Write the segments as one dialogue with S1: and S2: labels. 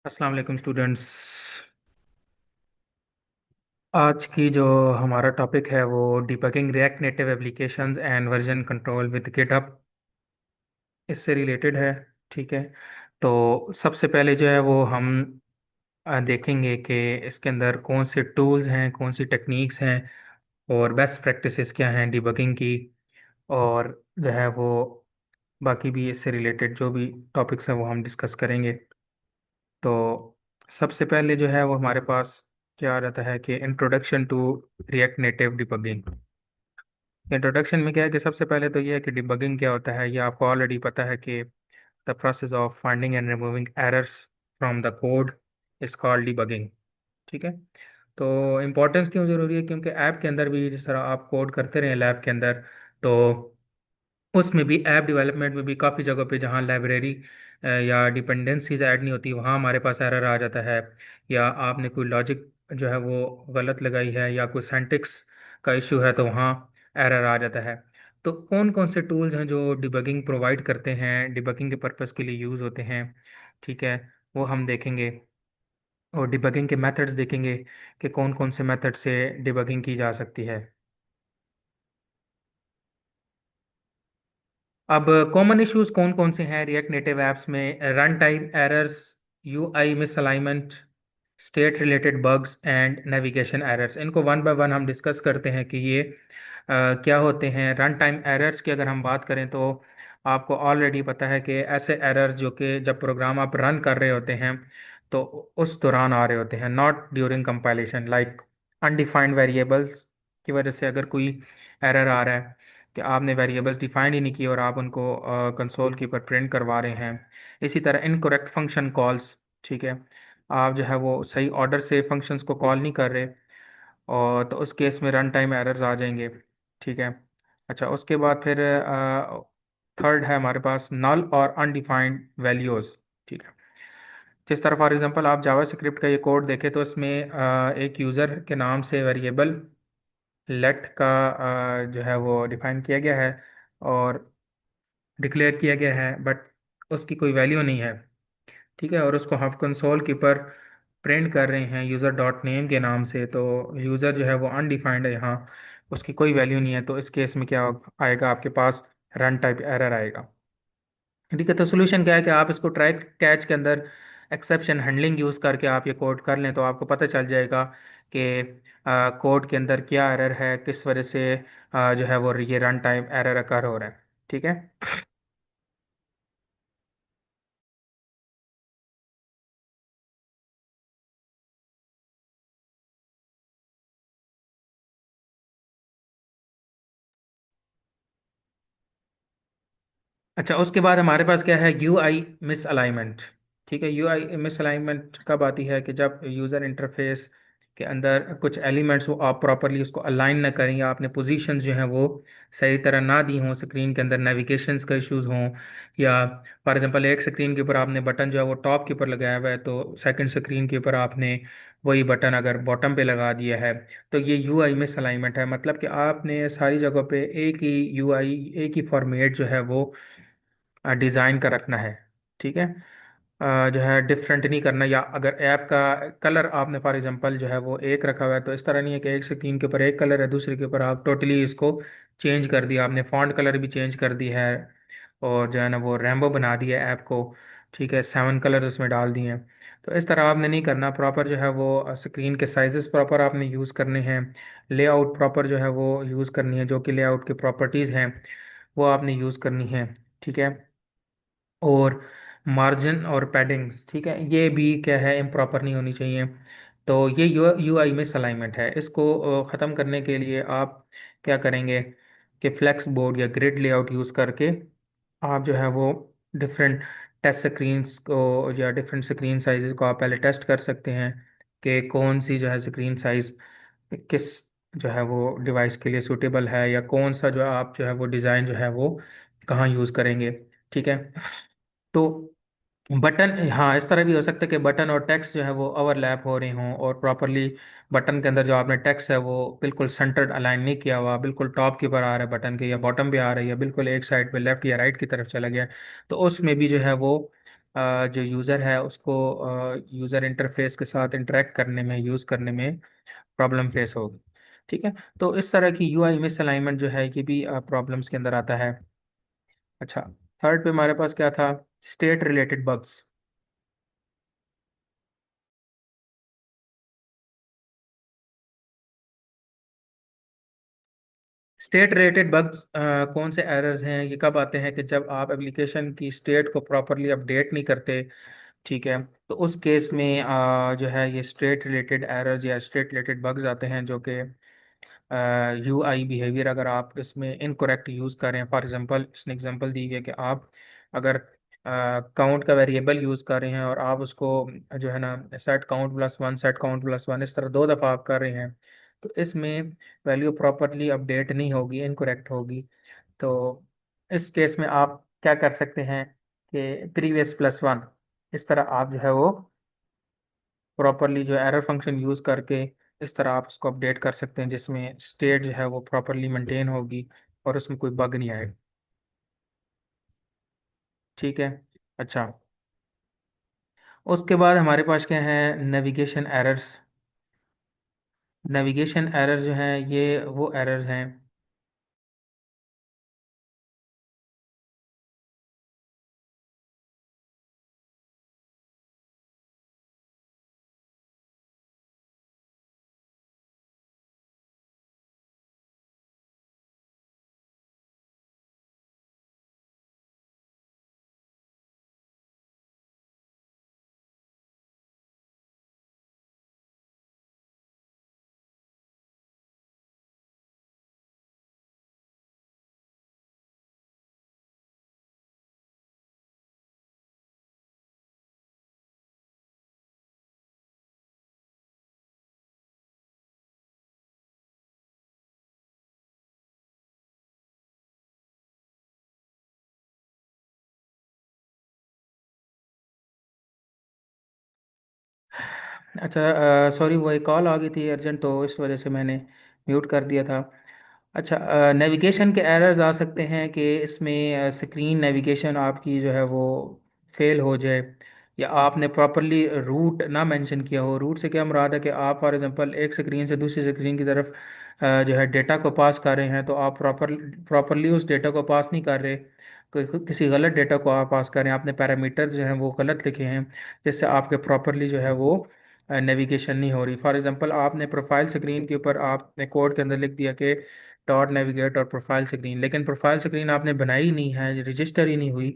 S1: अस्सलाम वालेकुम स्टूडेंट्स। आज की जो हमारा टॉपिक है वो debugging react native applications and version control with GitHub, इससे रिलेटेड है। ठीक है। तो सबसे पहले जो है वो हम देखेंगे कि इसके अंदर कौन से टूल्स हैं, कौन सी टेक्निक्स हैं और बेस्ट प्रैक्टिसेस क्या हैं डिबगिंग की। और जो है वो बाकी भी इससे रिलेटेड जो भी टॉपिक्स हैं वो हम डिस्कस करेंगे। तो सबसे पहले जो है वो हमारे पास क्या रहता है कि introduction to React Native debugging. Introduction में क्या है कि सबसे पहले तो ये है कि डिबगिंग क्या होता है, ये आपको ऑलरेडी पता है कि the process of finding and removing errors from the code is called debugging. ठीक है। तो इम्पोर्टेंस क्यों ज़रूरी है, क्योंकि ऐप के अंदर भी जिस तरह आप कोड करते रहे लैब के अंदर, तो उसमें भी ऐप डेवलपमेंट में भी काफ़ी जगह पे जहाँ लाइब्रेरी या डिपेंडेंसीज ऐड नहीं होती वहाँ हमारे पास एरर आ जाता है। या आपने कोई लॉजिक जो है वो गलत लगाई है या कोई सेंटिक्स का इशू है तो वहाँ एरर आ जाता है। तो कौन कौन से टूल्स हैं जो डिबगिंग प्रोवाइड करते हैं, डिबगिंग के पर्पज़ के लिए यूज़ होते हैं। ठीक है। वो हम देखेंगे। और डिबगिंग के मेथड्स देखेंगे कि कौन कौन से मेथड से डिबगिंग की जा सकती है। अब कॉमन इश्यूज कौन कौन से हैं रिएक्ट नेटिव ऐप्स में? Run time errors, UI misalignment, state related bugs and navigation errors. इनको वन बाय वन हम डिस्कस करते हैं कि ये क्या होते हैं। रन टाइम एरर्स की अगर हम बात करें तो आपको ऑलरेडी पता है कि ऐसे एरर्स जो कि जब प्रोग्राम आप रन कर रहे होते हैं तो उस दौरान आ रहे होते हैं, not during compilation. Like undefined variables की वजह से अगर कोई एरर आ रहा है कि आपने वेरिएबल्स डिफाइन ही नहीं किए और आप उनको कंसोल के ऊपर प्रिंट करवा रहे हैं। इसी तरह इनकरेक्ट फंक्शन कॉल्स। ठीक है। आप जो है वो सही ऑर्डर से फंक्शंस को कॉल नहीं कर रहे, और तो उस केस में रन टाइम एरर्स आ जाएंगे। ठीक है। अच्छा, उसके बाद फिर थर्ड है हमारे पास नल और अनडिफाइंड वैल्यूज़। ठीक है। जिस तरह फॉर एग्जांपल आप जावा स्क्रिप्ट का ये कोड देखें तो इसमें एक यूज़र के नाम से वेरिएबल लेट का जो है वो डिफाइन किया गया है और डिक्लेयर किया गया है, बट उसकी कोई वैल्यू नहीं है। ठीक है। और उसको हम कंसोल के ऊपर प्रिंट कर रहे हैं यूज़र डॉट नेम के नाम से, तो यूज़र जो है वो अनडिफाइंड है यहाँ, उसकी कोई वैल्यू नहीं है। तो इस केस में क्या आएगा आपके पास? रन टाइप एरर आएगा। ठीक है। तो सोल्यूशन क्या है कि आप इसको ट्राई कैच के अंदर एक्सेप्शन हैंडलिंग यूज़ करके आप ये कोड कर लें तो आपको पता चल जाएगा कि कोड के अंदर क्या एरर है, किस वजह से जो है वो ये रन टाइम एरर अकर हो रहा है। ठीक है। अच्छा, उसके बाद हमारे पास क्या है? You I miss alignment. ठीक है। यू आई मिस अलाइनमेंट कब आती है? कि जब यूज़र इंटरफेस के अंदर कुछ एलिमेंट्स वो आप प्रॉपरली उसको अलाइन ना करें, या आपने पोजीशंस जो हैं वो सही तरह ना दी हों, स्क्रीन के अंदर नेविगेशंस का इश्यूज हों, या फॉर एग्जांपल एक स्क्रीन के ऊपर आपने बटन जो है वो टॉप के ऊपर लगाया हुआ है तो सेकंड स्क्रीन के ऊपर आपने वही बटन अगर बॉटम पे लगा दिया है, तो ये यू आई मिस अलाइनमेंट है। मतलब कि आपने सारी जगह पे एक ही यू आई, एक ही फॉर्मेट जो है वो डिज़ाइन का रखना है। ठीक है। जो है डिफरेंट नहीं करना, या अगर ऐप का कलर आपने फॉर एग्जांपल जो है वो एक रखा हुआ है तो इस तरह नहीं है कि एक स्क्रीन के ऊपर एक कलर है दूसरे के ऊपर आप टोटली इसको चेंज कर दिया, आपने फॉन्ट कलर भी चेंज कर दी है और जो है ना वो रैम्बो बना दिया है ऐप को। ठीक है। 7 कलर उसमें डाल दिए हैं। तो इस तरह आपने नहीं करना, प्रॉपर जो है वो स्क्रीन के साइजेस प्रॉपर आपने यूज़ करने हैं, लेआउट प्रॉपर जो है वो यूज़ करनी है, जो कि लेआउट की प्रॉपर्टीज़ हैं वो आपने यूज़ करनी है। ठीक है। और मार्जिन और पैडिंग्स, ठीक है, ये भी क्या है, इम्प्रॉपर नहीं होनी चाहिए। तो ये यू आई में अलाइनमेंट है। इसको ख़त्म करने के लिए आप क्या करेंगे कि फ्लेक्स बोर्ड या ग्रिड लेआउट यूज़ करके आप जो है वो डिफरेंट टेस्ट स्क्रीन्स को या डिफरेंट स्क्रीन साइज़ को आप पहले टेस्ट कर सकते हैं कि कौन सी जो है स्क्रीन साइज़ किस जो है वो डिवाइस के लिए सूटेबल है, या कौन सा जो आप जो है वो डिज़ाइन जो है वो कहाँ यूज़ करेंगे। ठीक है। तो बटन, हाँ, इस तरह भी हो सकता है कि बटन और टेक्स्ट जो है वो ओवरलैप हो रहे हों और प्रॉपरली बटन के अंदर जो आपने टेक्स्ट है वो बिल्कुल सेंटर्ड अलाइन नहीं किया हुआ, बिल्कुल टॉप के ऊपर आ रहा है बटन के, या बॉटम पे आ रहा है, या बिल्कुल एक साइड पे लेफ्ट या राइट की तरफ चला गया है। तो उसमें भी जो है वो जो यूज़र है उसको यूज़र इंटरफेस के साथ इंटरेक्ट करने में, यूज़ करने में प्रॉब्लम फेस होगी। ठीक है। तो इस तरह की यूआई मिस अलाइनमेंट जो है ये भी प्रॉब्लम्स के अंदर आता है। अच्छा, थर्ड पे हमारे पास क्या था? State related bugs. State related bugs कौन से एरर्स हैं? ये कब आते हैं कि जब आप एप्लीकेशन की स्टेट को प्रॉपरली अपडेट नहीं करते। ठीक है। तो उस केस में जो है ये स्टेट रिलेटेड एरर्स या स्टेट रिलेटेड बग्स आते हैं, जो कि यू आई बिहेवियर अगर आप इसमें इनकोरेक्ट यूज़ करें। फॉर एग्जांपल, इसने एग्जांपल दी है कि आप अगर काउंट का वेरिएबल यूज़ कर रहे हैं और आप उसको जो है ना set count plus one, set count plus one, इस तरह दो दफ़ा आप कर रहे हैं, तो इसमें वैल्यू प्रॉपरली अपडेट नहीं होगी, इनकोरेक्ट होगी। तो इस केस में आप क्या कर सकते हैं कि प्रीवियस प्लस वन, इस तरह आप जो है वो प्रॉपरली जो एरर फंक्शन यूज़ करके इस तरह आप उसको अपडेट कर सकते हैं, जिसमें स्टेट जो है वो प्रॉपरली मेंटेन होगी और उसमें कोई बग नहीं आएगा। ठीक है। अच्छा, उसके बाद हमारे पास क्या है? Navigation errors. नेविगेशन एरर जो हैं ये वो एरर्स हैं। अच्छा, सॉरी, वो एक कॉल आ गई थी अर्जेंट, तो इस वजह से मैंने म्यूट कर दिया था। अच्छा, नेविगेशन के एरर्स आ सकते हैं कि इसमें स्क्रीन नेविगेशन आपकी जो है वो फेल हो जाए, या आपने प्रॉपरली रूट ना मेंशन किया हो। रूट से क्या मुराद है कि आप फॉर एग्जांपल एक स्क्रीन से दूसरी स्क्रीन की तरफ जो है डेटा को पास कर रहे हैं, तो आप प्रॉपरली उस डेटा को पास नहीं कर रहे, किसी गलत डेटा को आप पास कर रहे हैं, आपने पैरामीटर जो हैं वो गलत लिखे हैं, जिससे आपके प्रॉपरली जो है वो नेविगेशन नहीं हो रही। फॉर एग्जांपल, आपने प्रोफाइल स्क्रीन के ऊपर आपने कोड के अंदर लिख दिया कि डॉट नेविगेट और प्रोफाइल स्क्रीन, लेकिन प्रोफाइल स्क्रीन आपने बनाई ही नहीं है, रजिस्टर ही नहीं हुई।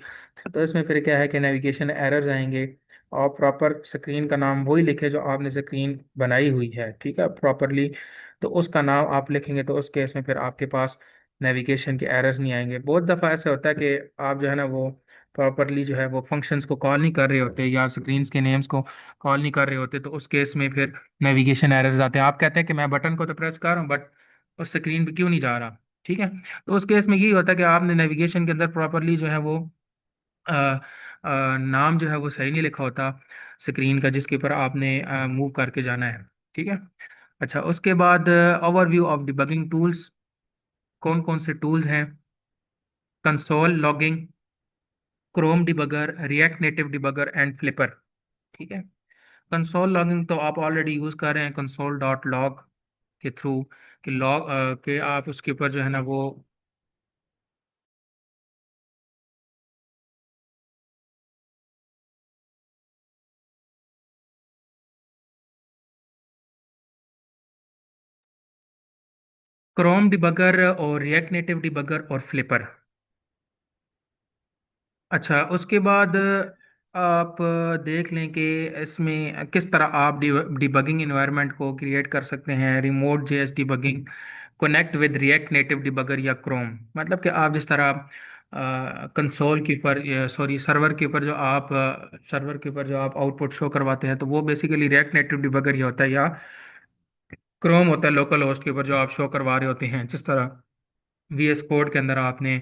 S1: तो इसमें फिर क्या है कि नेविगेशन एरर्स आएंगे। और प्रॉपर स्क्रीन का नाम वही लिखे जो आपने स्क्रीन बनाई हुई है, ठीक है, प्रॉपरली। तो उसका नाम आप लिखेंगे, तो उस केस में फिर आपके पास नेविगेशन के एरर्स नहीं आएंगे। बहुत दफ़ा ऐसा होता है कि आप जो है ना वो प्रॉपरली जो है वो फंक्शंस को कॉल नहीं कर रहे होते, या स्क्रीन्स के नेम्स को कॉल नहीं कर रहे होते, तो उस केस में फिर नेविगेशन एरर्स आते हैं। आप कहते हैं कि मैं बटन को तो प्रेस कर रहा हूँ, बट उस स्क्रीन पे क्यों नहीं जा रहा। ठीक है। तो उस केस में यही होता है कि आपने नेविगेशन के अंदर प्रॉपरली जो है वो नाम जो है वो सही नहीं लिखा होता स्क्रीन का, जिसके ऊपर आपने मूव करके जाना है। ठीक है। अच्छा, उसके बाद ओवरव्यू ऑफ डिबगिंग टूल्स। कौन कौन से टूल्स हैं? Console logging, Chrome debugger, react native debugger and flipper. ठीक है। कंसोल लॉगिंग तो आप ऑलरेडी यूज़ कर रहे हैं कंसोल डॉट लॉग के थ्रू, कि लॉग के आप उसके ऊपर जो है ना वो क्रोम डिबगर और रिएक्ट नेटिव डिबगर और फ्लिपर। अच्छा, उसके बाद आप देख लें कि इसमें किस तरह आप डिबगिंग इन्वायरमेंट को क्रिएट कर सकते हैं। Remote JS debugging, connect with react native debugger या क्रोम। मतलब कि आप जिस तरह कंसोल के ऊपर, सॉरी, सर्वर के ऊपर जो आप आउटपुट शो करवाते हैं, तो वो बेसिकली रिएक्ट नेटिव डिबगर ही होता है, या क्रोम होता है लोकल होस्ट के ऊपर जो आप शो करवा रहे होते हैं। जिस तरह वीएस कोड के अंदर आपने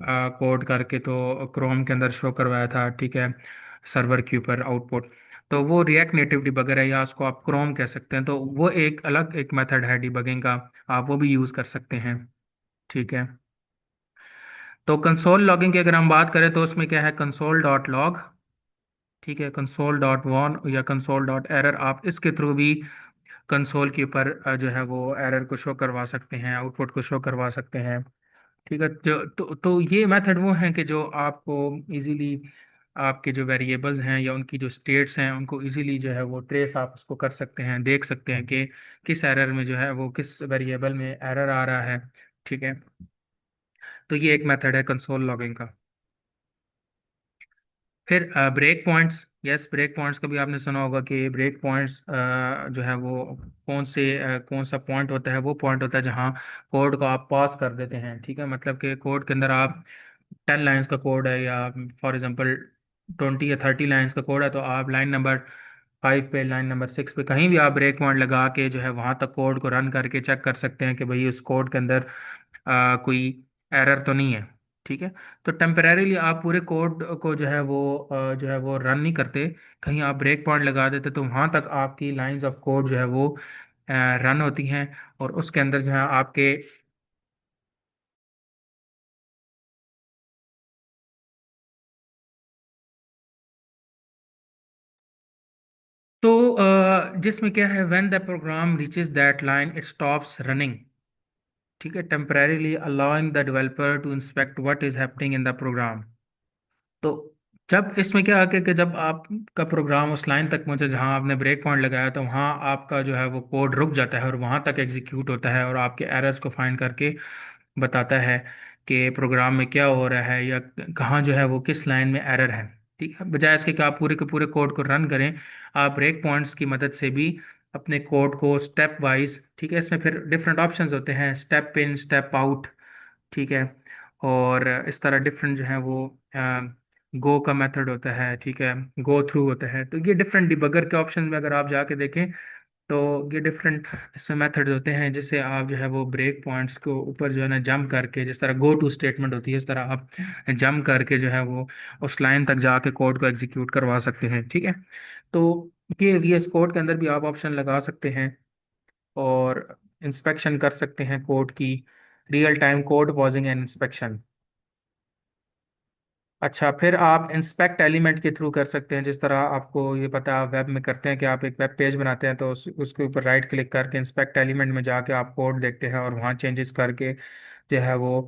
S1: कोड करके तो क्रोम के अंदर शो करवाया था, ठीक है, सर्वर के ऊपर आउटपुट, तो वो रिएक्ट नेटिव डिबगर है, या उसको आप क्रोम कह सकते हैं। तो वो एक अलग एक मेथड है डिबगिंग का, आप वो भी यूज़ कर सकते हैं। ठीक है। तो कंसोल लॉगिंग की अगर हम बात करें तो उसमें क्या है? कंसोल डॉट लॉग, ठीक है, कंसोल डॉट वॉन या कंसोल डॉट एरर, आप इसके थ्रू भी कंसोल के ऊपर जो है वो एरर को शो करवा सकते हैं, आउटपुट को शो करवा सकते हैं। ठीक है, जो तो ये मेथड वो हैं कि जो आपको इजीली आपके जो वेरिएबल्स हैं या उनकी जो स्टेट्स हैं उनको इजीली जो है वो ट्रेस आप उसको कर सकते हैं, देख सकते हैं कि किस एरर में जो है वो किस वेरिएबल में एरर आ रहा है। ठीक है, तो ये एक मेथड है कंसोल लॉगिंग का। फिर break points, yes, break points का भी आपने सुना होगा कि ब्रेक पॉइंट्स जो है वो कौन सा पॉइंट होता है, वो पॉइंट होता है जहाँ कोड को आप पास कर देते हैं। ठीक है, मतलब कि कोड के अंदर आप 10 लाइन्स का कोड है या फॉर एग्जांपल 20 या 30 लाइन्स का कोड है, तो आप लाइन नंबर 5 पे, लाइन नंबर 6 पे कहीं भी आप ब्रेक पॉइंट लगा के जो है वहाँ तक कोड को रन करके चेक कर सकते हैं कि भाई उस कोड के अंदर कोई एरर तो नहीं है। ठीक है, तो टेम्परेरीली आप पूरे कोड को जो है वो रन नहीं करते, कहीं आप ब्रेक पॉइंट लगा देते तो वहाँ तक आपकी लाइंस ऑफ कोड जो है वो रन होती हैं, और उसके अंदर जो है आपके। तो जिसमें क्या है, when the program reaches that line it stops running. ठीक है, temporarily allowing the developer to inspect what is happening in the program. तो जब इसमें क्या आके कि जब आपका प्रोग्राम उस लाइन तक पहुंचे जहां आपने ब्रेक पॉइंट लगाया, तो वहां आपका जो है वो कोड रुक जाता है और वहां तक एग्जीक्यूट होता है और आपके एरर्स को फाइंड करके बताता है कि प्रोग्राम में क्या हो रहा है या कहाँ जो है वो किस लाइन में एरर है। ठीक है, बजाय इसके कि आप पूरे के पूरे कोड को रन करें, आप ब्रेक पॉइंट्स की मदद से भी अपने कोड को स्टेप वाइज, ठीक है, इसमें फिर डिफरेंट ऑप्शंस होते हैं, स्टेप इन, स्टेप आउट। ठीक है, और इस तरह डिफरेंट जो है वो गो का मेथड होता है, ठीक है, गो थ्रू होता है। तो ये डिफरेंट डिबगर के ऑप्शन में अगर आप जाके देखें तो ये डिफरेंट इसमें मेथड्स होते हैं जिससे आप जो है वो ब्रेक पॉइंट्स को ऊपर जो है ना जंप करके, जिस तरह गो टू स्टेटमेंट होती है इस तरह आप जंप करके जो है वो उस लाइन तक जाके कोड को एग्जीक्यूट करवा सकते हैं। ठीक है, तो ये VS कोड के अंदर भी आप ऑप्शन लगा सकते हैं और इंस्पेक्शन कर सकते हैं कोड की, real time code pausing and inspection. अच्छा, फिर आप इंस्पेक्ट एलिमेंट के थ्रू कर सकते हैं, जिस तरह आपको ये पता है वेब में करते हैं कि आप एक वेब पेज बनाते हैं तो उसके ऊपर राइट क्लिक करके इंस्पेक्ट एलिमेंट में जाके आप कोड देखते हैं और वहाँ चेंजेस करके जो है वो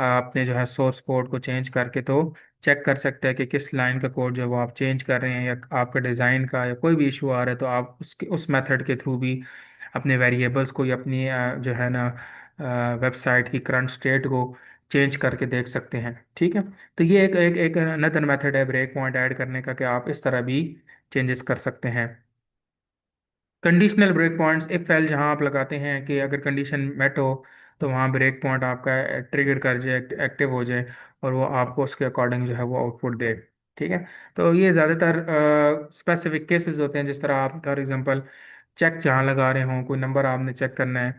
S1: अपने जो है सोर्स कोड को चेंज करके तो चेक कर सकते हैं कि किस लाइन का कोड जो है वो आप चेंज कर रहे हैं या आपका डिज़ाइन का या कोई भी इशू आ रहा है, तो आप उसके उस मेथड के थ्रू भी अपने वेरिएबल्स को या अपनी जो है ना वेबसाइट की करंट स्टेट को चेंज करके देख सकते हैं। ठीक है, तो ये एक एक एक अनदर मेथड है ब्रेक पॉइंट ऐड करने का कि आप इस तरह भी चेंजेस कर सकते हैं। Conditional break points, if else, जहां आप लगाते हैं कि अगर कंडीशन मेट हो तो वहां ब्रेक पॉइंट आपका ट्रिगर कर जाए, एक्टिव हो जाए और वो आपको उसके अकॉर्डिंग जो है वो आउटपुट दे। ठीक है, तो ये ज़्यादातर स्पेसिफिक केसेस होते हैं, जिस तरह आप फॉर एग्जांपल चेक जहाँ लगा रहे हों, कोई नंबर आपने चेक करना है,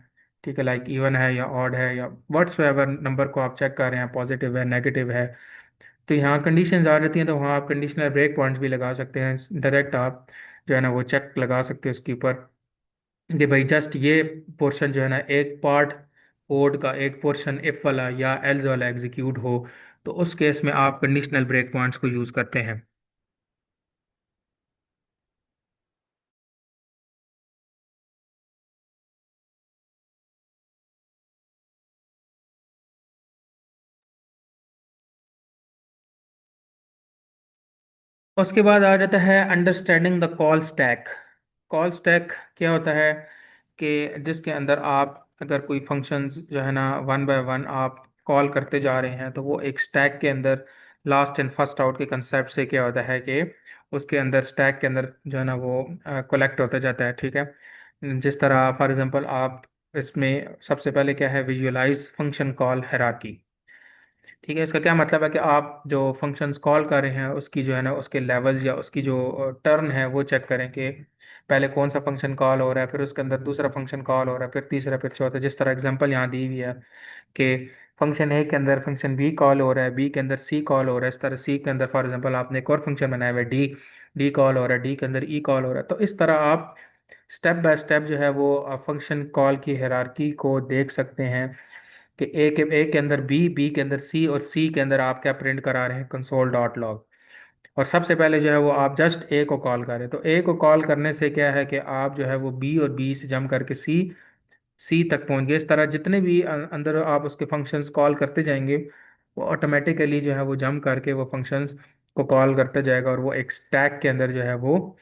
S1: ठीक है, लाइक इवन है या ऑड है या व्हाट्स एवर नंबर को आप चेक कर रहे हैं, पॉजिटिव है, नेगेटिव है, तो यहाँ कंडीशंस आ जाती हैं, तो वहाँ आप कंडीशनल ब्रेक पॉइंट्स भी लगा सकते हैं। डायरेक्ट आप जो है ना वो चेक लगा सकते हैं उसके ऊपर कि भाई जस्ट ये पोर्शन जो है ना, एक पार्ट कोड का एक पोर्शन इफ वाला या एल्स वाला एग्जीक्यूट हो, तो उस केस में आप कंडीशनल ब्रेक पॉइंट्स को यूज़ करते हैं। उसके बाद आ जाता है understanding the call stack. Call stack क्या होता है कि जिसके अंदर आप अगर कोई फंक्शंस जो है ना वन बाय वन आप कॉल करते जा रहे हैं, तो वो एक स्टैक के अंदर लास्ट इन फर्स्ट आउट के कंसेप्ट से क्या होता है कि उसके अंदर स्टैक के अंदर जो है ना वो कलेक्ट होता जाता है। ठीक है, जिस तरह फॉर एग्जांपल आप इसमें सबसे पहले क्या है, विजुअलाइज फंक्शन कॉल हायरार्की। ठीक है, इसका क्या मतलब है कि आप जो फंक्शंस कॉल कर रहे हैं उसकी जो है ना उसके लेवल्स या उसकी जो टर्न है वो चेक करें कि पहले कौन सा फंक्शन कॉल हो रहा है, फिर उसके अंदर दूसरा फंक्शन कॉल हो रहा है, फिर तीसरा, फिर चौथा, जिस तरह एग्जांपल यहाँ दी हुई है कि फंक्शन ए के अंदर फंक्शन बी कॉल हो रहा है, बी के अंदर सी कॉल हो रहा है, इस तरह सी के अंदर फॉर एग्जांपल आपने एक और फंक्शन बनाया हुआ है डी, डी कॉल हो रहा है, डी के अंदर ई कॉल हो रहा है। तो इस तरह आप स्टेप बाय स्टेप जो है वो फंक्शन कॉल की हायरार्की को देख सकते हैं कि ए के अंदर बी, बी के अंदर सी और सी के अंदर आप क्या प्रिंट करा रहे हैं, कंसोल डॉट लॉग। और सबसे पहले जो है वो आप जस्ट ए को कॉल करें। तो ए को कॉल करने से क्या है कि आप जो है वो बी और बी से जम करके सी तक पहुंच गए। इस तरह जितने भी अंदर आप उसके फंक्शंस कॉल करते जाएंगे, वो ऑटोमेटिकली जो है वो जम करके वो फंक्शंस को कॉल करते जाएगा, और वो एक स्टैक के अंदर जो है वो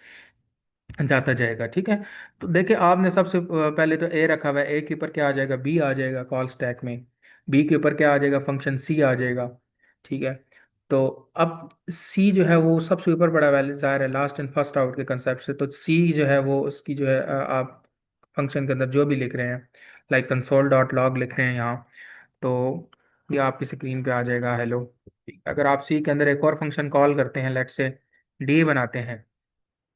S1: जाता जाएगा। ठीक है। तो देखिए, आपने सबसे पहले तो ए रखा हुआ है, ए के ऊपर क्या आ जाएगा, बी आ जाएगा कॉल स्टैक में। बी के ऊपर क्या आ जाएगा, फंक्शन सी आ जाएगा। ठीक है। तो अब सी जो है वो सबसे ऊपर बड़ा वैल्यू जाहिर है, लास्ट इन फर्स्ट आउट के कंसेप्ट से। तो सी जो है वो उसकी जो है आप फंक्शन के अंदर जो भी लिख रहे हैं, लाइक कंसोल डॉट लॉग लिख रहे हैं यहाँ, तो ये आपकी स्क्रीन पे आ जाएगा हेलो। अगर आप सी के अंदर एक और फंक्शन कॉल करते हैं, लेट से डी बनाते हैं,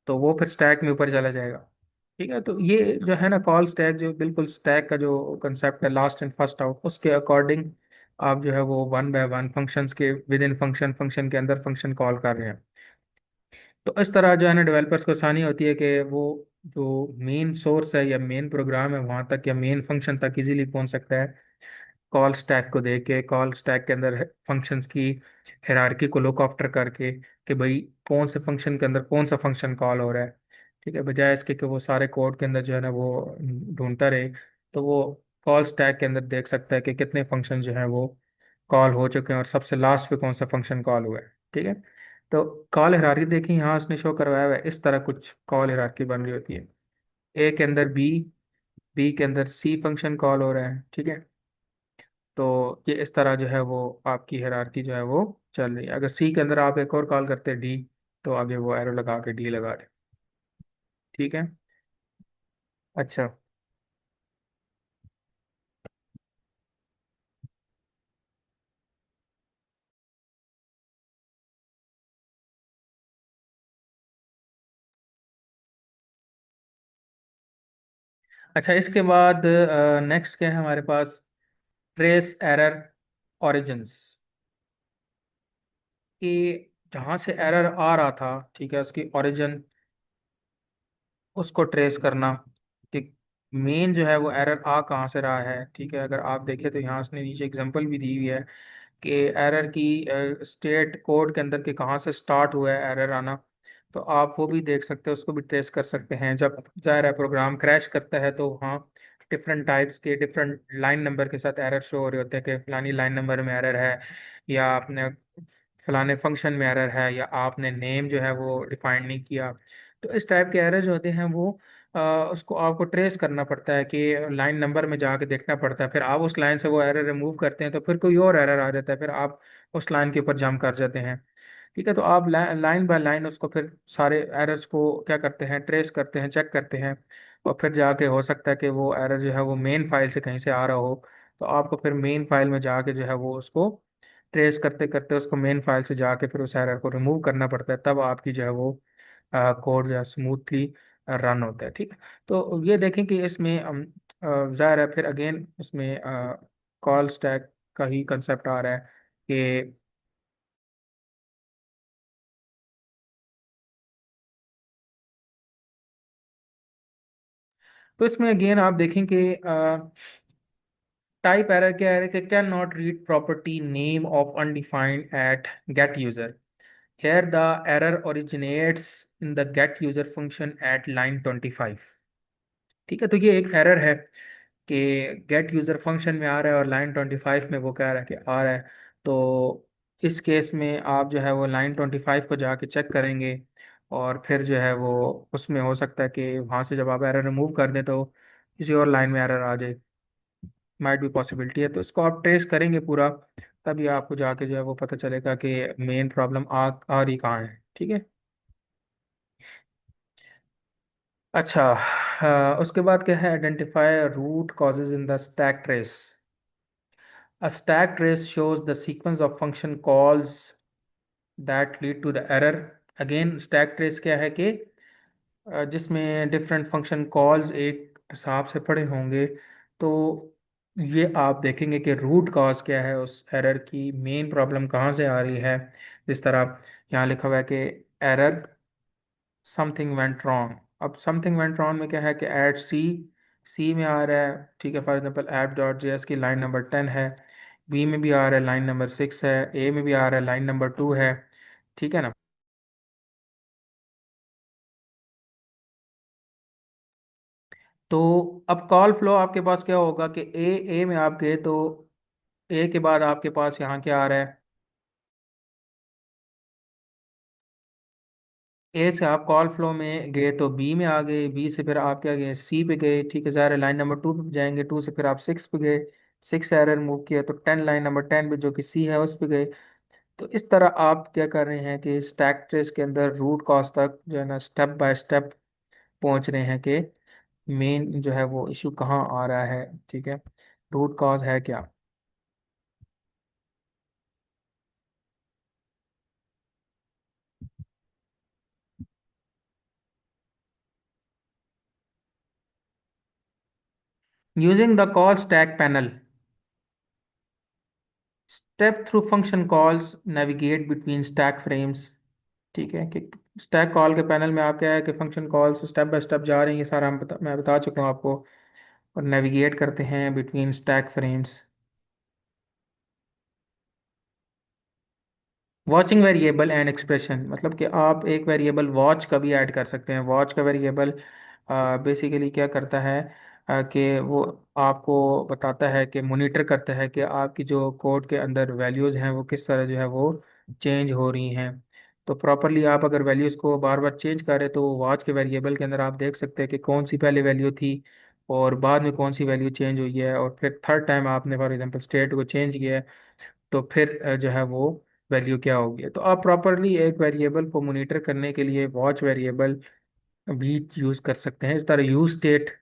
S1: तो वो फिर स्टैक में ऊपर चला जाएगा। ठीक है। तो ये जो है ना कॉल स्टैक, जो बिल्कुल स्टैक का जो कंसेप्ट है, लास्ट इन फर्स्ट आउट, उसके अकॉर्डिंग आप जो है वो वन बाय वन फंक्शंस के विद इन फंक्शन, फंक्शन के अंदर फंक्शन कॉल कर रहे हैं। तो इस तरह जो है ना डेवलपर्स को आसानी होती है कि वो जो मेन सोर्स है या मेन प्रोग्राम है वहाँ तक या मेन फंक्शन तक इजीली पहुँच सकता है, कॉल स्टैक को देख के, कॉल स्टैक के अंदर फंक्शंस की हायरार्की को लुक आफ्टर करके कि भाई कौन से फंक्शन के अंदर कौन सा फंक्शन कॉल हो रहा है। ठीक है। बजाय इसके कि वो सारे कोड के अंदर जो है ना वो ढूंढता रहे, तो वो कॉल स्टैक के अंदर देख सकता है कि कितने फंक्शन जो है वो कॉल हो चुके हैं और सबसे लास्ट पे कौन सा फंक्शन कॉल हुआ है। ठीक है। तो कॉल हायरार्की देखिए यहाँ उसने शो करवाया हुआ है, इस तरह कुछ कॉल हायरार्की बन रही होती है। ए के अंदर बी, बी के अंदर सी फंक्शन कॉल हो रहा है। ठीक है। तो ये इस तरह जो है वो आपकी हायरार्की जो है वो चल रही है। अगर सी के अंदर आप एक और कॉल करते हैं डी, तो आगे वो एरो लगा के डी लगा दे। ठीक है। अच्छा। अच्छा, इसके बाद नेक्स्ट क्या है हमारे पास, ट्रेस एरर ऑरिजिन्स, कि जहाँ से एरर आ रहा था, ठीक है, उसकी ओरिजिन उसको ट्रेस करना, कि मेन जो है वो एरर आ कहाँ से रहा है। ठीक है। अगर आप देखें तो यहाँ उसने नीचे एग्जांपल भी दी हुई है कि एरर की स्टेट कोड के अंदर के कहाँ से स्टार्ट हुआ है एरर आना। तो आप वो भी देख सकते हैं, उसको भी ट्रेस कर सकते हैं। जब जाहिर है प्रोग्राम क्रैश करता है तो वहाँ डिफरेंट टाइप्स के डिफरेंट लाइन नंबर के साथ एरर शो हो रहे होते हैं कि फलानी लाइन नंबर में एरर है, या आपने फलाने फंक्शन में एरर है, या आपने नेम जो है वो डिफाइन नहीं किया। तो इस टाइप के एरर जो होते हैं वो उसको आपको ट्रेस करना पड़ता है कि लाइन नंबर में जाके देखना पड़ता है। फिर आप उस लाइन से वो एरर रिमूव करते हैं तो फिर कोई और एरर आ जाता है, फिर आप उस लाइन के ऊपर जंप कर जाते हैं। ठीक है। तो आप लाइन बाय लाइन उसको फिर सारे एरर्स को क्या करते हैं, ट्रेस करते हैं, चेक करते हैं, और फिर जाके हो सकता है कि वो एरर जो है वो मेन फाइल से कहीं से आ रहा हो। तो आपको फिर मेन फाइल में जाके जो है वो उसको ट्रेस करते करते उसको मेन फाइल से जाके फिर उस एरर को रिमूव करना पड़ता है, तब आपकी जो है वो कोड जो है स्मूथली रन होता है। ठीक है। तो ये देखें कि इसमें ज़ाहिर है फिर अगेन इसमें कॉल स्टैक का ही कंसेप्ट आ रहा है कि, तो इसमें अगेन आप देखें कि टाइप एरर क्या है कि can not read property name of undefined at get user. Here the error originates in the get user function at line 25। ठीक है। तो ये एक एरर है कि गेट यूजर फंक्शन में आ रहा है और लाइन 25 में वो कह रहा है कि आ रहा है। तो इस केस में आप जो है वो लाइन 25 को जाके चेक करेंगे, और फिर जो है वो उसमें हो सकता है कि वहाँ से जब आप एरर रिमूव कर दें तो किसी और लाइन में एरर आ जाए, माइट भी पॉसिबिलिटी है। तो इसको आप ट्रेस करेंगे पूरा, तभी आपको जाके जो है वो पता चलेगा कि मेन प्रॉब्लम आ रही कहाँ है। ठीक है। अच्छा, उसके बाद क्या है, identify root causes in the stack trace. A stack trace shows the sequence of function calls that lead to the error। Again stack trace क्या है कि जिसमें डिफरेंट फंक्शन कॉल्स एक हिसाब से पड़े होंगे। तो ये आप देखेंगे कि रूट कॉज क्या है उस एरर की, मेन प्रॉब्लम कहाँ से आ रही है। जिस तरह यहाँ लिखा हुआ है कि एरर समथिंग वेंट रॉन्ग। अब समथिंग वेंट रॉन्ग में क्या है कि एट सी, सी में आ रहा है। ठीक है। For example app dot J S की लाइन नंबर 10 है, बी में भी आ रहा है लाइन नंबर 6 है, ए में भी आ रहा है लाइन नंबर 2 है। ठीक है ना। तो अब कॉल फ्लो आपके पास क्या होगा कि ए में आप गए तो ए के बाद आपके पास यहाँ क्या आ रहा है, ए से आप कॉल फ्लो में गए तो बी में आ गए, बी से फिर आप क्या गए, सी पे गए, ठीक है ज़ाहिर है लाइन नंबर 2 पे जाएंगे, 2 से फिर आप 6 पे गए, 6 एरर मूव किया तो 10, लाइन नंबर 10 पे जो कि सी है उस पे गए। तो इस तरह आप क्या कर रहे हैं कि स्टैक ट्रेस के अंदर रूट कॉज तक जो है ना स्टेप बाय स्टेप पहुंच रहे हैं कि मेन जो है वो इशू कहाँ आ रहा है, ठीक है, रूट कॉज है क्या। Using the call stack panel, step through function calls navigate between stack frames. ठीक है कि स्टैक कॉल के पैनल में आप क्या है कि function calls step by step जा रही हैं, ये सारा मैं बता चुका हूँ आपको, और नेविगेट करते हैं between stack frames. Watching variable and expression, मतलब कि आप एक वेरिएबल वॉच का भी ऐड कर सकते हैं। वॉच का वेरिएबल बेसिकली क्या करता है कि वो आपको बताता है कि मॉनिटर करता है कि आपकी जो कोड के अंदर वैल्यूज़ हैं वो किस तरह जो है वो चेंज हो रही हैं। तो प्रॉपरली आप अगर वैल्यूज़ को बार बार चेंज करें तो वॉच के वेरिएबल के अंदर आप देख सकते हैं कि कौन सी पहले वैल्यू थी और बाद में कौन सी वैल्यू चेंज हुई है, और फिर थर्ड टाइम आपने फॉर एग्जांपल स्टेट को चेंज किया है तो फिर जो है वो वैल्यू क्या होगी। तो आप प्रॉपरली एक वेरिएबल को मॉनिटर करने के लिए वॉच वेरिएबल भी यूज़ कर सकते हैं। इस तरह यूज स्टेट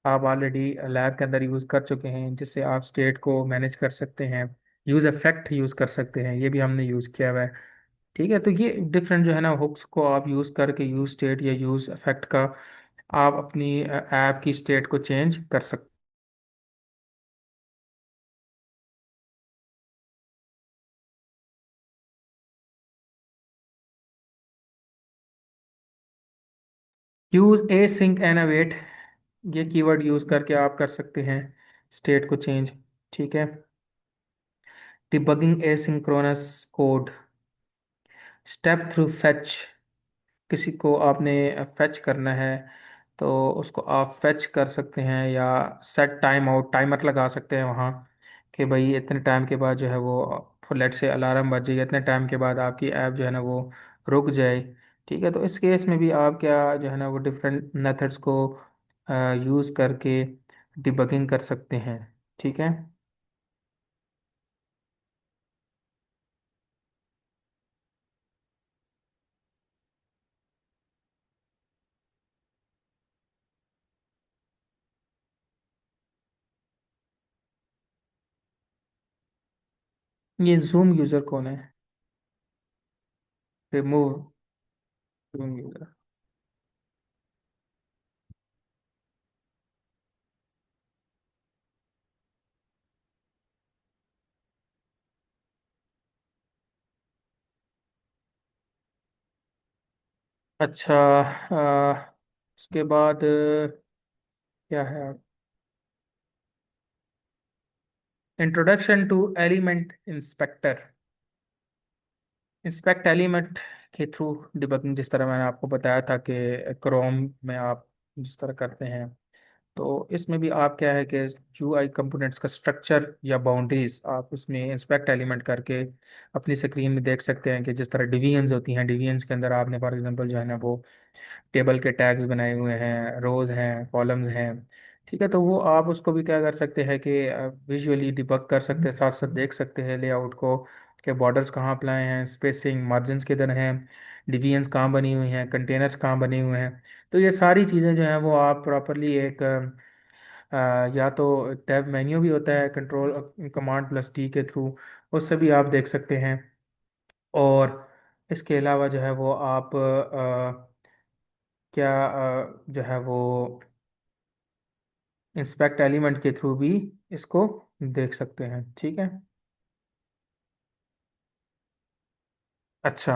S1: आप ऑलरेडी लैब के अंदर यूज़ कर चुके हैं, जिससे आप स्टेट को मैनेज कर सकते हैं। यूज़ इफेक्ट यूज़ कर सकते हैं, ये भी हमने यूज़ किया हुआ है। ठीक है, तो ये डिफरेंट जो है ना हुक्स को आप यूज़ करके यूज़ स्टेट या यूज़ इफेक्ट का आप अपनी ऐप की स्टेट को चेंज कर सकते। Use async and await, ये कीवर्ड यूज़ करके आप कर सकते हैं स्टेट को चेंज। ठीक है, debugging asynchronous code, step through fetch, किसी को आपने फैच करना है तो उसको आप फैच कर सकते हैं, या सेट टाइम आउट टाइमर लगा सकते हैं वहाँ कि भाई इतने टाइम के बाद जो है वो लेट से अलार्म बजे इतने टाइम के बाद आपकी ऐप जो है ना वो रुक जाए। ठीक है, तो इस केस में भी आप क्या जो है ना वो डिफरेंट मेथड्स को यूज़ करके डिबगिंग कर सकते हैं। ठीक है, ये जूम यूज़र कौन है? Remove zoom user. अच्छा, उसके बाद क्या है, introduction to element inspector. Inspect element के थ्रू डिबगिंग, जिस तरह मैंने आपको बताया था कि क्रोम में आप जिस तरह करते हैं, तो इसमें भी आप क्या है कि यूआई कंपोनेंट्स का स्ट्रक्चर या बाउंड्रीज आप उसमें इंस्पेक्ट एलिमेंट करके अपनी स्क्रीन में देख सकते हैं कि जिस तरह डिवीजन्स होती हैं, डिवीजन्स के अंदर आपने फॉर एग्जांपल जो है ना वो टेबल के टैग्स बनाए हुए हैं, रोज हैं, कॉलम्स हैं। ठीक है, तो वो आप उसको भी क्या कर सकते हैं कि विजुअली डिबग कर सकते हैं, साथ साथ देख सकते हैं लेआउट को कि बॉर्डर्स कहाँ अप्लाई हैं, स्पेसिंग मार्जिन्स किधर हैं, डिवीजन्स कहाँ बनी हुई हैं, कंटेनर्स कहाँ बने हुए हैं। तो ये सारी चीज़ें जो हैं वो आप प्रॉपरली एक या तो टैब मेन्यू भी होता है कंट्रोल कमांड प्लस डी के थ्रू, उससे भी आप देख सकते हैं। और इसके अलावा जो है वो आप क्या जो है वो इंस्पेक्ट एलिमेंट के थ्रू भी इसको देख सकते हैं। ठीक है, अच्छा।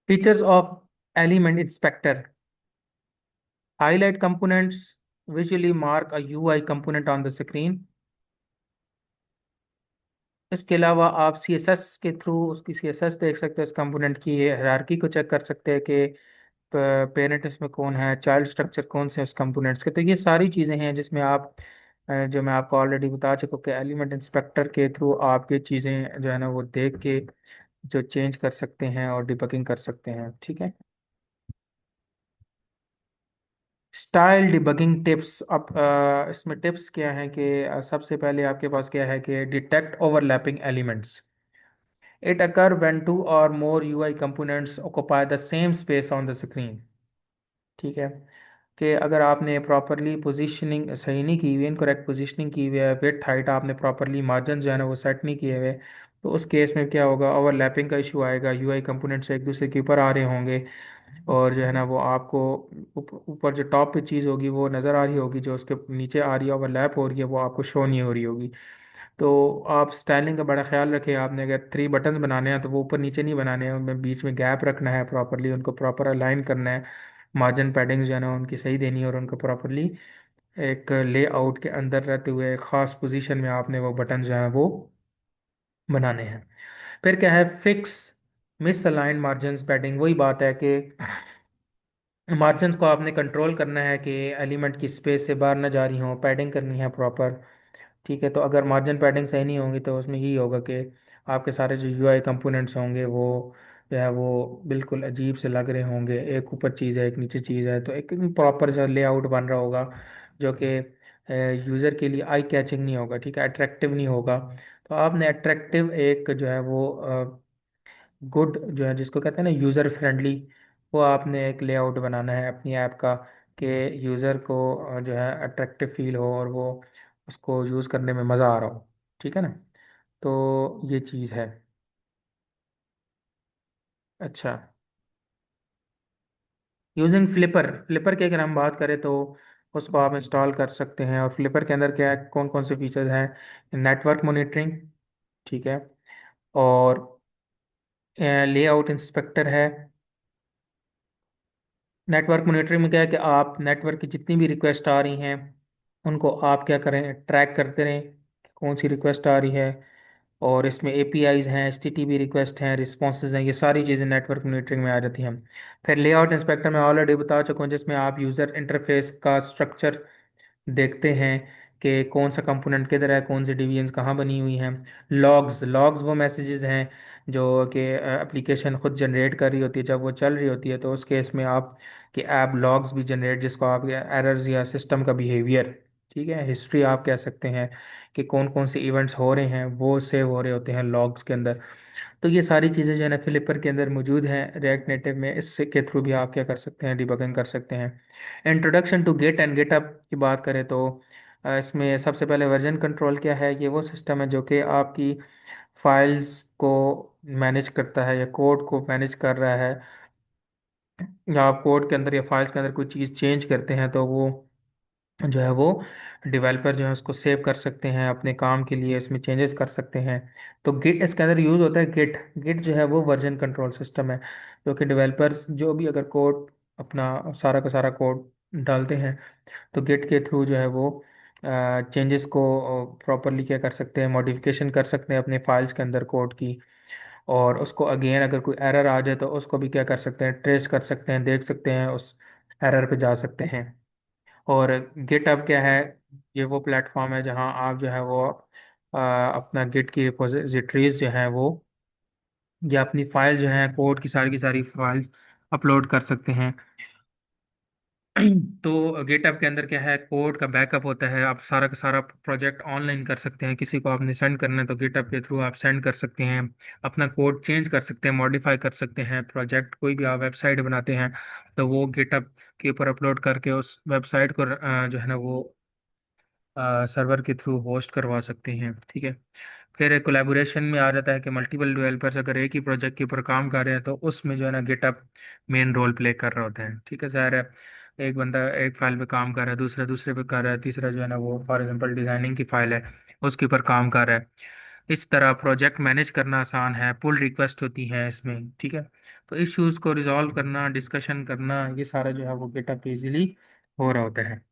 S1: Features of element inspector, highlight components, visually mark a UI component on the screen. इसके अलावा आप सीएसएस के थ्रू उसकी सीएसएस देख सकते हैं, उस कंपोनेंट की हायरार्की को चेक कर सकते हैं कि पेरेंट इसमें कौन है, चाइल्ड स्ट्रक्चर कौन से हैं उस कंपोनेंट्स के। तो ये सारी चीज़ें हैं जिसमें आप जो मैं आपको ऑलरेडी बता चुका हूँ कि एलिमेंट इंस्पेक्टर के थ्रू आप ये चीज़ें जो है ना वो देख के जो चेंज कर सकते हैं और डिबगिंग कर सकते हैं। ठीक है। Style debugging tips. अब इसमें टिप्स क्या है कि सबसे पहले आपके पास क्या है कि detect overlapping elements. It occur when two और more UI components occupy the same space on the screen. ठीक है। कि अगर आपने प्रॉपरली पोजीशनिंग सही नहीं की हुई, इनकरेक्ट पोजीशनिंग की हुई है, विड्थ हाइट आपने प्रॉपरली मार्जिन जो है ना वो सेट नहीं किए हुए, तो उस केस में क्या होगा, ओवरलैपिंग का इशू आएगा, यूआई कंपोनेंट्स एक दूसरे के ऊपर आ रहे होंगे और जो है ना वो आपको ऊपर जो टॉप पे चीज़ होगी वो नज़र आ रही होगी, जो उसके नीचे आ रही है ओवरलैप हो रही है वो आपको शो नहीं हो रही होगी। तो आप स्टाइलिंग का बड़ा ख्याल रखें। आपने अगर 3 बटन्स बनाने हैं तो वो ऊपर नीचे नहीं बनाने हैं, उनमें बीच में गैप रखना है, प्रॉपरली उनको प्रॉपर अलाइन करना है, मार्जिन पैडिंग जो है ना उनकी सही देनी है और उनको प्रॉपरली एक लेआउट के अंदर रहते हुए एक ख़ास पोजीशन में आपने वो बटन जो है वो बनाने हैं। फिर क्या है, fix miss align margin padding. वही बात है कि मार्जिन को आपने कंट्रोल करना है कि एलिमेंट की स्पेस से बाहर ना जा रही हो, पैडिंग करनी है प्रॉपर। ठीक है। तो अगर मार्जिन पैडिंग सही नहीं होंगी तो उसमें यही होगा कि आपके सारे जो यूआई कंपोनेंट्स होंगे वो जो है वो बिल्कुल अजीब से लग रहे होंगे, एक ऊपर चीज़ है एक नीचे चीज़ है, तो एक प्रॉपर जो लेआउट बन रहा होगा जो कि यूज़र के लिए आई कैचिंग नहीं होगा। ठीक है, अट्रैक्टिव नहीं होगा। तो आपने अट्रैक्टिव एक जो है वो गुड जो है जिसको कहते हैं ना यूज़र फ्रेंडली, वो आपने एक लेआउट बनाना है अपनी ऐप का कि यूज़र को जो है अट्रैक्टिव फील हो और वो उसको यूज़ करने में मज़ा आ रहा हो। ठीक है ना। तो ये चीज़ है। अच्छा, यूजिंग फ्लिपर। फ्लिपर की अगर हम बात करें तो उसको आप इंस्टॉल कर सकते हैं। और फ्लिपर के अंदर क्या है, कौन कौन से फीचर्स हैं, नेटवर्क मॉनिटरिंग। ठीक है। और लेआउट इंस्पेक्टर है। नेटवर्क मॉनिटरिंग में क्या है कि आप नेटवर्क की जितनी भी रिक्वेस्ट आ रही हैं उनको आप क्या करें, ट्रैक करते रहें कि कौन सी रिक्वेस्ट आ रही है। और इसमें एपीआईज हैं, एचटीटीपी रिक्वेस्ट हैं, रिस्पॉन्सेज हैं, ये सारी चीज़ें नेटवर्क मॉनिटरिंग में आ जाती हैं। फिर लेआउट इंस्पेक्टर में ऑलरेडी बता चुका हूँ जिसमें आप यूज़र इंटरफेस का स्ट्रक्चर देखते हैं कि कौन सा कंपोनेंट किधर है, कौन सी डिवीजन्स कहाँ बनी हुई हैं। लॉग्स, लॉग्स वो मैसेजेस हैं जो कि एप्लीकेशन खुद जनरेट कर रही होती है जब वो चल रही होती है, तो उस केस में आप कि ऐप लॉग्स भी जनरेट, जिसको आप एरर्स या सिस्टम का बिहेवियर, ठीक है, हिस्ट्री आप कह सकते हैं कि कौन कौन से इवेंट्स हो रहे हैं वो सेव हो रहे होते हैं लॉग्स के अंदर। तो ये सारी चीज़ें जो है ना फ्लिपर के अंदर मौजूद हैं रिएक्ट नेटिव में, इससे के थ्रू भी आप क्या कर सकते हैं, डिबगिंग कर सकते हैं। Introduction to Git and GitHub की बात करें तो इसमें सबसे पहले वर्जन कंट्रोल क्या है, ये वो सिस्टम है जो कि आपकी फाइल्स को मैनेज करता है या कोड को मैनेज कर रहा है। या आप कोड के अंदर या फाइल्स के अंदर कोई चीज़ चेंज करते हैं तो वो जो है वो डेवलपर जो है उसको सेव कर सकते हैं अपने काम के लिए, इसमें चेंजेस कर सकते हैं। तो गिट इसके अंदर यूज़ होता है। गिट गिट जो है वो वर्जन कंट्रोल सिस्टम है जो कि डेवलपर्स जो भी अगर कोड अपना सारा का सारा कोड डालते हैं तो गिट के थ्रू जो है वो चेंजेस को प्रॉपरली क्या कर सकते हैं, मॉडिफिकेशन कर सकते हैं अपने फाइल्स के अंदर कोड की। और उसको अगेन अगर कोई एरर आ जाए तो उसको भी क्या कर सकते हैं, ट्रेस कर सकते हैं, देख सकते हैं, उस एरर पे जा सकते हैं। और गिटहब क्या है, ये वो प्लेटफॉर्म है जहां आप जो है वो अपना गिट की रिपोजिटरीज जो है वो या अपनी फाइल जो है कोड की सारी फाइल्स अपलोड कर सकते हैं। तो गिटहब के अंदर क्या है, कोड का बैकअप होता है, आप सारा का सारा प्रोजेक्ट ऑनलाइन कर सकते हैं। किसी को आपने सेंड करना है तो गिटहब के थ्रू आप सेंड कर सकते हैं, अपना कोड चेंज कर सकते हैं, मॉडिफाई कर सकते हैं। प्रोजेक्ट कोई भी आप वेबसाइट बनाते हैं तो वो गिटहब के ऊपर अपलोड करके उस वेबसाइट को जो है ना वो सर्वर के थ्रू होस्ट करवा सकते हैं। ठीक है। फिर कोलैबोरेशन में आ जाता है कि मल्टीपल डेवलपर्स अगर एक ही प्रोजेक्ट के ऊपर काम कर रहे हैं तो उसमें जो है ना गिटहब मेन रोल प्ले कर रहा होता है। ठीक है सर, एक बंदा एक फाइल पे काम कर रहा है, दूसरा दूसरे पे कर रहा है, तीसरा जो है ना वो फॉर एग्जांपल डिजाइनिंग की फाइल है उसके ऊपर काम कर रहा है। इस तरह प्रोजेक्ट मैनेज करना आसान है, पुल रिक्वेस्ट होती है इसमें, ठीक है। तो इश्यूज को रिजॉल्व करना, डिस्कशन करना, ये सारा जो है वो गिटहब पे इजीली हो रहा होता है।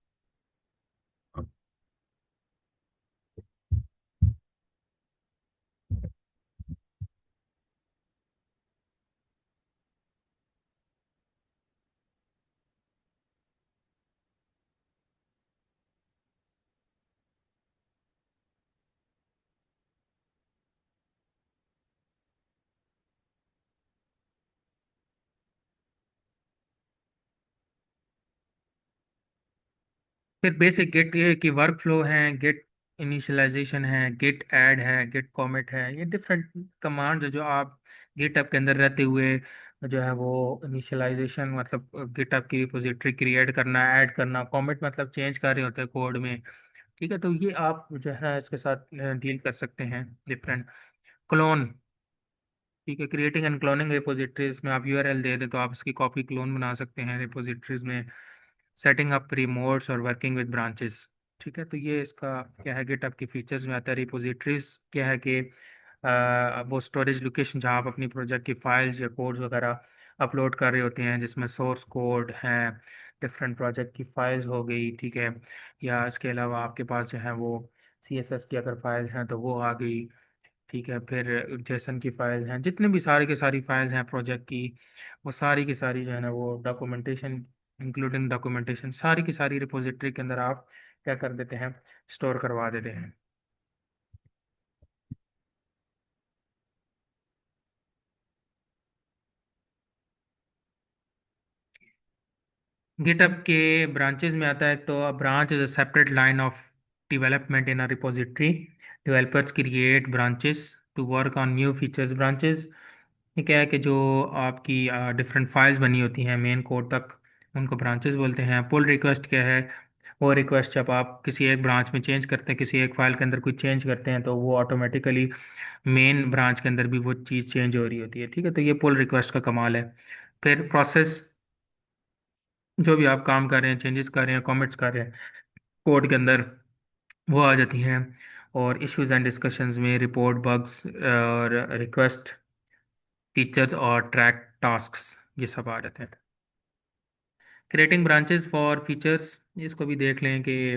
S1: फिर बेसिक गिट की वर्क फ्लो है, गिट इनिशियलाइजेशन है, गिट ऐड है, गिट कॉमिट है, ये डिफरेंट कमांड जो आप गिटहब के अंदर रहते हुए जो है वो इनिशियलाइजेशन मतलब गिटहब की रिपोजिटरी क्रिएट करना, ऐड करना, कॉमिट मतलब चेंज कर रहे होते हैं कोड में, ठीक है। तो ये आप जो है इसके साथ डील कर सकते हैं। डिफरेंट क्लोन, ठीक है, क्रिएटिंग एंड क्लोनिंग रिपोजिटरीज में आप यूआरएल दे दें तो आप इसकी कॉपी क्लोन बना सकते हैं रिपोजिटरीज में। सेटिंग अप रिमोट्स और वर्किंग विद ब्रांचेस, ठीक है। तो ये इसका क्या है, गिटहब की फीचर्स में आता है। रिपोजिटरीज क्या है कि वो स्टोरेज लोकेशन जहाँ आप अपनी प्रोजेक्ट की फाइल्स या कोड्स वगैरह अपलोड कर रहे होते हैं, जिसमें सोर्स कोड है, डिफरेंट प्रोजेक्ट की फाइल्स हो गई, ठीक है। या इसके अलावा आपके पास जो है वो सीएसएस की अगर फाइल्स हैं तो वो आ गई, ठीक है। फिर जेसन की फाइल्स हैं, जितने भी सारी की सारी फाइल्स हैं प्रोजेक्ट की, वो सारी की सारी जो है ना वो डॉक्यूमेंटेशन, इंक्लूडिंग डॉक्यूमेंटेशन, सारी की सारी रिपोजिटरी के अंदर आप क्या कर देते हैं, स्टोर करवा देते हैं। गिटहब के ब्रांचेस में आता है, तो branch is a separate line of development in a repository. Developers create branches to work on new features. Branches ये क्या है कि जो आपकी डिफरेंट फाइल्स बनी होती हैं मेन कोड तक, उनको ब्रांचेस बोलते हैं। पुल रिक्वेस्ट क्या है, वो रिक्वेस्ट जब आप किसी एक ब्रांच में चेंज करते हैं, किसी एक फाइल के अंदर कोई चेंज करते हैं, तो वो ऑटोमेटिकली मेन ब्रांच के अंदर भी वो चीज़ चेंज हो रही होती है, ठीक है। तो ये पुल रिक्वेस्ट का कमाल है। फिर प्रोसेस, जो भी आप काम कर रहे हैं, चेंजेस कर रहे हैं, कमेंट्स कर रहे हैं कोड के अंदर, वो आ जाती हैं। और इश्यूज एंड डिस्कशंस में रिपोर्ट बग्स और रिक्वेस्ट फीचर्स और ट्रैक टास्क्स, ये सब आ जाते हैं। क्रिएटिंग ब्रांचेस फॉर फीचर्स, इसको भी देख लें कि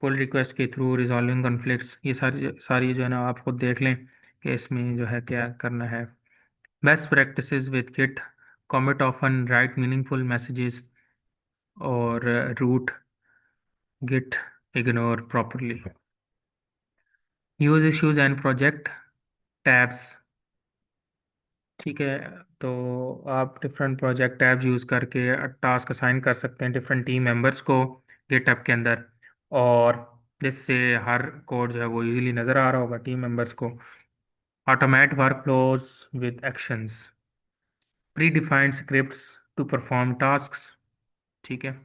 S1: पुल रिक्वेस्ट के थ्रू रिजॉल्विंग कॉन्फ्लिक्ट्स, ये सारी सारी जो है ना आप खुद देख लें कि इसमें जो है क्या करना है। Best practices with Git, commit often, write meaningful messages, और रूट gitignore properly. Use issues and project tabs, ठीक है। तो आप डिफरेंट प्रोजेक्ट टैब्स यूज़ करके टास्क असाइन कर सकते हैं डिफरेंट टीम मेंबर्स को गिटहब के अंदर, और जिससे हर कोड जो है वो इजीली नज़र आ रहा होगा टीम मेंबर्स को। Automate workflows with actions, predefined scripts to perform tasks, ठीक है।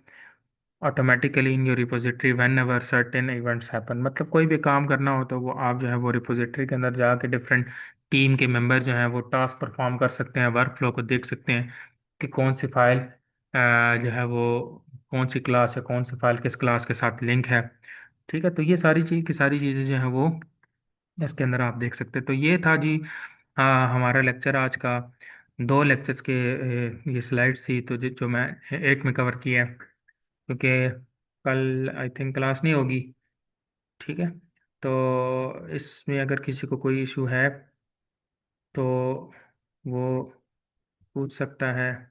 S1: Automatically in your repository whenever certain events happen, मतलब कोई भी काम करना हो तो वो आप जो है वो रिपोजिटरी के अंदर जाके डिफरेंट टीम के मेंबर जो हैं वो टास्क परफॉर्म कर सकते हैं, वर्क फ्लो को देख सकते हैं कि कौन सी फाइल जो है वो कौन सी क्लास है, कौन सी फाइल किस क्लास के साथ लिंक है, ठीक है। तो ये सारी चीज़ की सारी चीज़ें जो है वो इसके अंदर आप देख सकते हैं। तो ये था जी हमारा लेक्चर आज का। दो लेक्चर्स के ये स्लाइड्स थी, तो जो मैं एक में कवर किया है, क्योंकि कल आई थिंक क्लास नहीं होगी, ठीक है। तो इसमें अगर किसी को कोई इशू है तो वो पूछ सकता है।